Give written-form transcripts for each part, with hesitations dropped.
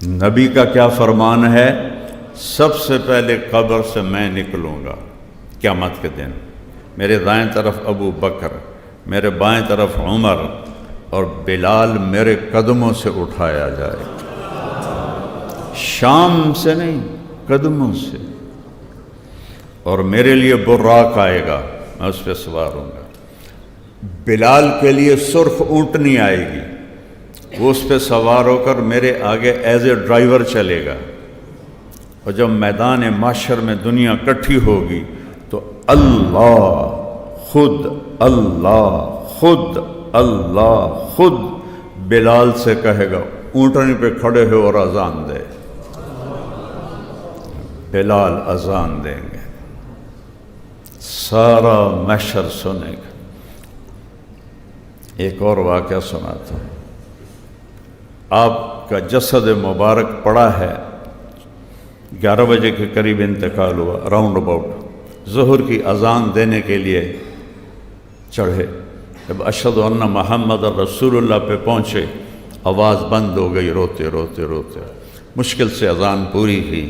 نبی کا کیا فرمان ہے؟ سب سے پہلے قبر سے میں نکلوں گا قیامت کے دن، میرے دائیں طرف ابو بکر، میرے بائیں طرف عمر، اور بلال میرے قدموں سے اٹھایا جائے، شام سے نہیں، قدموں سے، اور میرے لیے براق آئے گا، میں اس پہ سوار ہوں گا۔ بلال کے لیے سرخ اونٹنی آئے گی، وہ اس پہ سوار ہو کر میرے آگے ایز اے ڈرائیور چلے گا، اور جب میدان محشر میں دنیا اکٹھی ہوگی تو اللہ خود اللہ خود بلال سے کہے گا اونٹنی پہ کھڑے ہو اور اذان دے۔ بلال اذان دیں گے، سارا محشر سنے گا۔ ایک اور واقعہ سناتا ہوں۔ آپ کا جسد مبارک پڑا ہے، 11 بجے کے قریب انتقال ہوا، راؤنڈ اباؤٹ ظہر کی اذان دینے کے لیے چڑھے، جب اشہد ان محمد رسول اللہ پہ پہنچے آواز بند ہو گئی، روتے روتے روتے مشکل سے اذان پوری کی،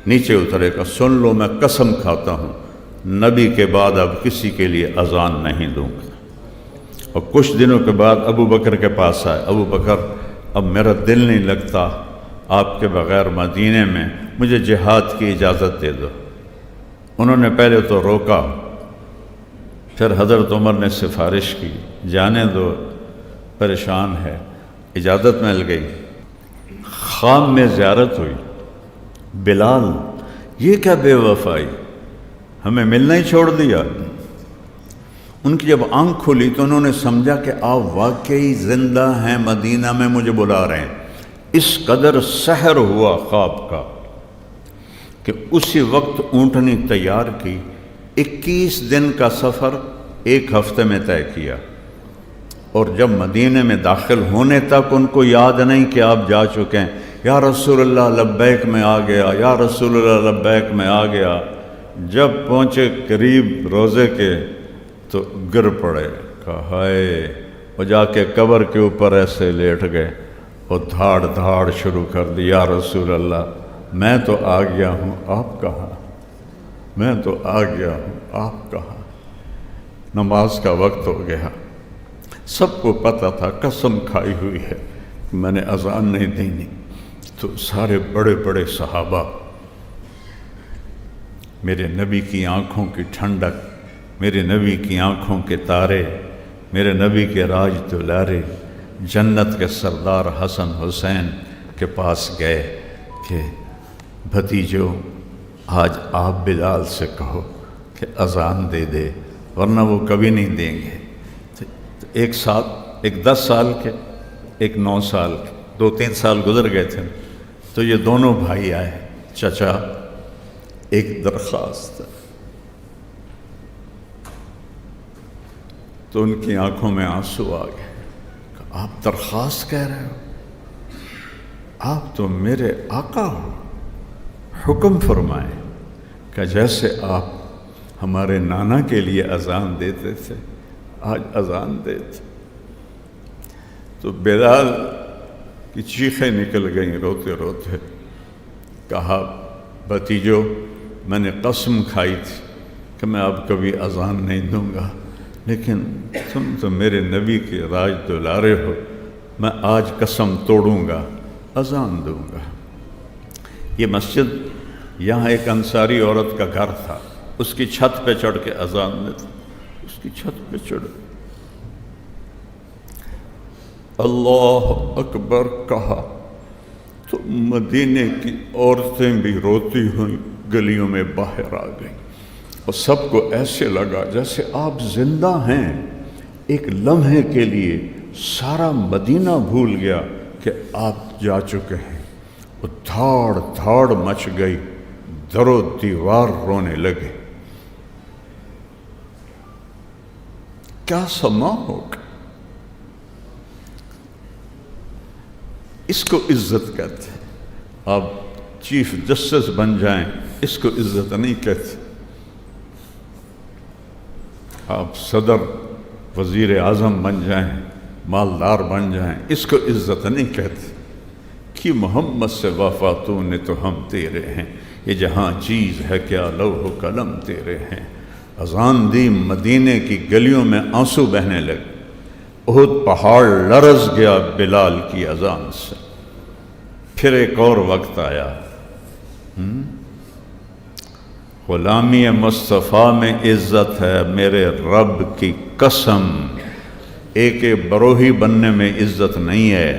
نیچے اترے گا، سن لو میں قسم کھاتا ہوں نبی کے بعد اب کسی کے لیے اذان نہیں دوں گا۔ اور کچھ دنوں کے بعد ابو بکر کے پاس آئے، ابو بکر اب میرا دل نہیں لگتا آپ کے بغیر مدینے میں، مجھے جہاد کی اجازت دے دو۔ انہوں نے پہلے تو روکا، پھر حضرت عمر نے سفارش کی، جانے دو، پریشان ہے، اجازت مل گئی۔ خام میں زیارت ہوئی، بلال یہ کیا بے وفائی، ہمیں ملنا ہی چھوڑ دیا۔ ان کی جب آنکھ کھلی تو انہوں نے سمجھا کہ آپ واقعی زندہ ہیں، مدینہ میں مجھے بلا رہے ہیں۔ اس قدر سحر ہوا خواب کا کہ اسی وقت اونٹنی تیار کی، 21 دن کا سفر 1 ہفتے میں طے کیا، اور جب مدینے میں داخل ہونے تک ان کو یاد نہیں کہ آپ جا چکے ہیں۔ یا رسول اللہ لبیک میں آ گیا، یا رسول اللہ لبیک میں آ گیا۔ جب پہنچے قریب روزے کے تو گر پڑے، کہا ہائے، وہ جا کے قبر کے اوپر ایسے لیٹ گئے اور دھاڑ دھاڑ شروع کر دی، یا رسول اللہ میں تو آ گیا ہوں، آپ کہاں؟ میں تو آ گیا ہوں، آپ کہاں؟ نماز کا وقت ہو گیا، سب کو پتہ تھا، قسم کھائی ہوئی ہے کہ میں نے اذان نہیں دینی۔ تو سارے بڑے بڑے صحابہ، میرے نبی کی آنکھوں کی ٹھنڈک، میرے نبی کی آنکھوں کے تارے، میرے نبی کے راج دلارے، جنت کے سردار حسن حسین کے پاس گئے کہ بھتیجو آج آپ بلال سے کہو کہ اذان دے دے، ورنہ وہ کبھی نہیں دیں گے۔ ایک 10 سال کے، ایک 9 سال کے، 2-3 سال گزر گئے تھے، تو یہ دونوں بھائی آئے، چچا ایک درخواست ہے۔ تو ان کی آنکھوں میں آنسو آ گئے، آپ درخواست کہہ رہے ہو؟ آپ تو میرے آقا ہو، حکم فرمائیں کہ جیسے آپ ہمارے نانا کے لیے اذان دیتے تھے آج اذان دیتے۔ تو بلال کی چیخیں نکل گئیں روتے روتے، کہا بھتیجو میں نے قسم کھائی تھی کہ میں اب کبھی اذان نہیں دوں گا، لیکن تم تو میرے نبی کے راج دلارے ہو، میں آج قسم توڑوں گا، اذان دوں گا۔ یہ مسجد، یہاں ایک انصاری عورت کا گھر تھا، اس کی چھت پہ چڑھ کے اذان دیتا، اس کی چھت پہ چڑھ اللہ اکبر کہا تو مدینے کی عورتیں بھی روتی ہوئیں گلیوں میں باہر آ گئیں، اور سب کو ایسے لگا جیسے آپ زندہ ہیں۔ ایک لمحے کے لیے سارا مدینہ بھول گیا کہ آپ جا چکے ہیں۔ وہ دھاڑ دھاڑ مچ گئی، در و دیوار رونے لگے۔ کیا سما ہوگا؟ اس کو عزت کہتے ہیں۔ آپ چیف جسٹس بن جائیں، اس کو عزت نہیں کہتے۔ آپ صدر، وزیر اعظم بن جائیں، مالدار بن جائیں، اس کو عزت نہیں کہتے۔ کہ محمد سے وفا تو نے تو ہم تیرے ہیں، یہ جہاں چیز ہے کیا لوح و قلم تیرے ہیں۔ اذان دی، مدینے کی گلیوں میں آنسو بہنے لگے، احد پہاڑ لرز گیا بلال کی اذان سے۔ پھر ایک اور وقت آیا، غلامی مصطفیٰ میں عزت ہے میرے رب کی قسم، ایک بروہی بننے میں عزت نہیں ہے،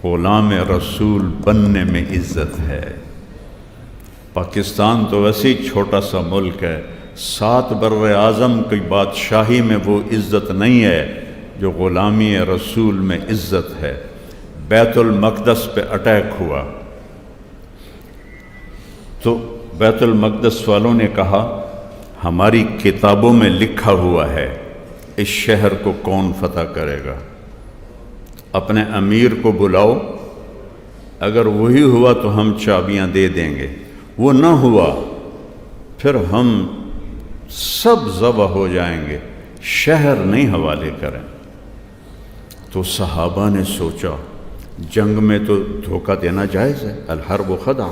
غلام رسول بننے میں عزت ہے۔ پاکستان تو ویسے ہی چھوٹا سا ملک ہے، 7 بر اعظم کی بادشاہی میں وہ عزت نہیں ہے جو غلامی رسول میں عزت ہے۔ بیت المقدس پہ اٹیک ہوا تو بیت المقدس والوں نے کہا ہماری کتابوں میں لکھا ہوا ہے اس شہر کو کون فتح کرے گا، اپنے امیر کو بلاؤ، اگر وہی ہوا تو ہم چابیاں دے دیں گے، وہ نہ ہوا پھر ہم سب ذبح ہو جائیں گے، شہر نہیں حوالے کریں۔ تو صحابہ نے سوچا جنگ میں تو دھوکہ دینا جائز ہے، الحرب خدع۔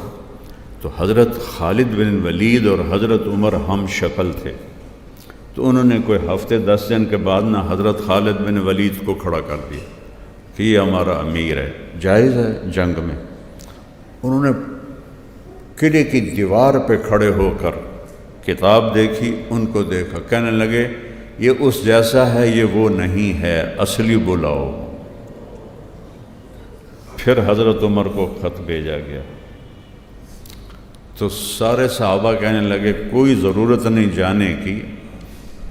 تو حضرت خالد بن ولید اور حضرت عمر ہم شکل تھے، تو انہوں نے کوئی ہفتے 10 دن کے بعد نہ حضرت خالد بن ولید کو کھڑا کر دیا کہ یہ ہمارا امیر ہے، جائز ہے جنگ میں۔ انہوں نے قلعے کی دیوار پہ کھڑے ہو کر کتاب دیکھی، ان کو دیکھا، کہنے لگے یہ اس جیسا ہے، یہ وہ نہیں ہے، اصلی بلاؤ۔ پھر حضرت عمر کو خط بھیجا گیا تو سارے صحابہ کہنے لگے کوئی ضرورت نہیں جانے کی،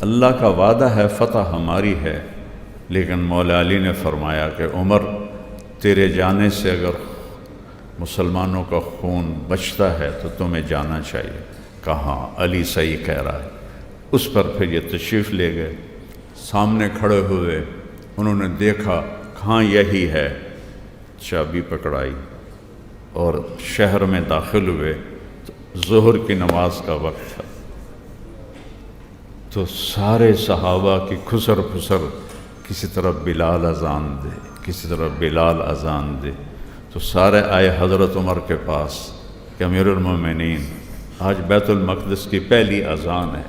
اللہ کا وعدہ ہے فتح ہماری ہے، لیکن مولا علی نے فرمایا کہ عمر تیرے جانے سے اگر مسلمانوں کا خون بچتا ہے تو تمہیں جانا چاہیے۔ کہاں علی صحیح کہہ رہا ہے۔ اس پر پھر یہ تشریف لے گئے، سامنے کھڑے ہوئے، انہوں نے دیکھا کہاں یہی ہے، چابی پکڑائی اور شہر میں داخل ہوئے۔ ظہر کی نماز کا وقت تھا تو سارے صحابہ کی خسر پھسر، کسی طرف بلال اذان دے، کسی طرف بلال اذان دے، تو سارے آئے حضرت عمر کے پاس کہ امیر المومنین آج بیت المقدس کی پہلی اذان ہے،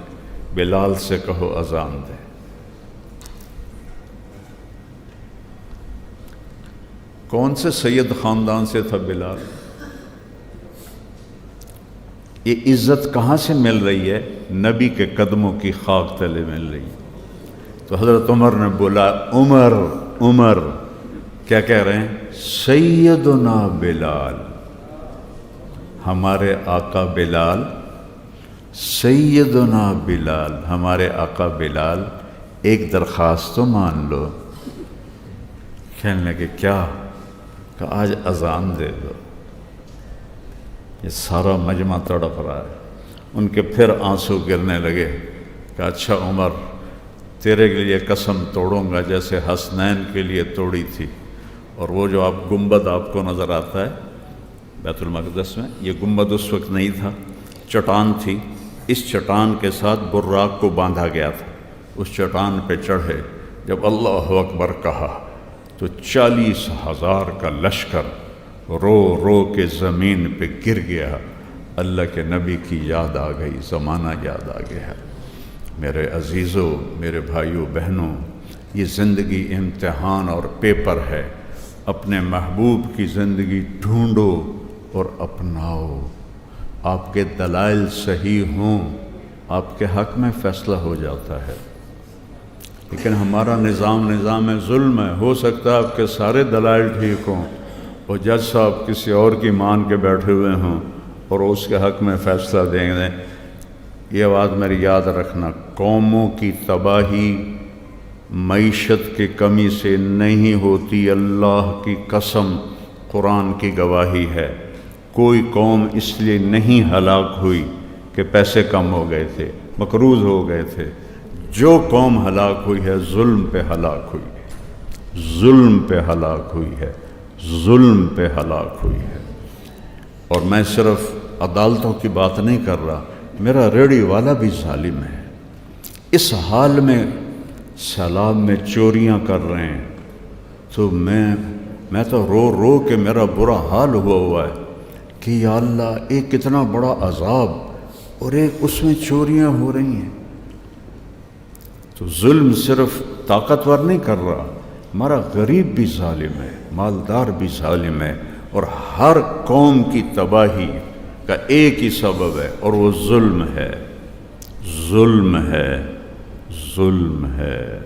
بلال سے کہو اذان دے۔ کون سے سید خاندان سے تھا بلال؟ یہ عزت کہاں سے مل رہی ہے؟ نبی کے قدموں کی خاک تلے مل رہی ہے۔ تو حضرت عمر نے بولا عمر عمر، کیا کہہ رہے ہیں؟ سیدنا بلال، ہمارے آقا بلال، سیدنا بلال، ہمارے آقا بلال، ایک درخواست تو مان لو۔ کہنے لگے کیا؟ کہ آج اذان دے دو۔ یہ سارا مجمع تڑپ رہا ہے، ان کے پھر آنسو گرنے لگے کہ اچھا عمر تیرے کے لیے قسم توڑوں گا جیسے حسنین کے لیے توڑی تھی۔ اور وہ جو گنبد آپ کو نظر آتا ہے بیت المقدس میں، یہ گنبد اس وقت نہیں تھا، چٹان تھی، اس چٹان کے ساتھ براق کو باندھا گیا تھا۔ اس چٹان پہ چڑھے، جب اللہ اکبر کہا تو 40,000 کا لشکر رو رو کے زمین پہ گر گیا۔ اللہ کے نبی کی یاد آ گئی، زمانہ یاد آ گیا۔ میرے عزیزوں، میرے بھائیوں بہنوں، یہ زندگی امتحان اور پیپر ہے۔ اپنے محبوب کی زندگی ڈھونڈو اور اپناؤ۔ آپ کے دلائل صحیح ہوں، آپ کے حق میں فیصلہ ہو جاتا ہے۔ لیکن ہمارا نظام ظلم ہے۔ ہو سکتا ہے آپ کے سارے دلائل ٹھیک ہوں اور جج صاحب کسی اور کی مان کے بیٹھے ہوئے ہوں اور اس کے حق میں فیصلہ دیں گے۔ یہ بات میری یاد رکھنا، قوموں کی تباہی معیشت کی کمی سے نہیں ہوتی، اللہ کی قسم، قرآن کی گواہی ہے۔ کوئی قوم اس لیے نہیں ہلاک ہوئی کہ پیسے کم ہو گئے تھے، مقروض ہو گئے تھے۔ جو قوم ہلاک ہوئی ہے ظلم پہ ہلاک ہوئی ہے، ظلم پہ ہلاک ہوئی ہے، ظلم پہ ہلاک ہوئی ہے۔ اور میں صرف عدالتوں کی بات نہیں کر رہا، میرا ریڑھی والا بھی ظالم ہے۔ اس حال میں سیلاب میں چوریاں کر رہے ہیں تو میں میں تو رو رو کے میرا برا حال ہوا ہے کہ یا اللہ ایک کتنا بڑا عذاب اور ایک اس میں چوریاں ہو رہی ہیں۔ تو ظلم صرف طاقتور نہیں کر رہا، ہمارا غریب بھی ظالم ہے، مالدار بھی ظالم ہے، اور ہر قوم کی تباہی کا ایک ہی سبب ہے، اور وہ ظلم ہے، ظلم ہے، ظلم ہے۔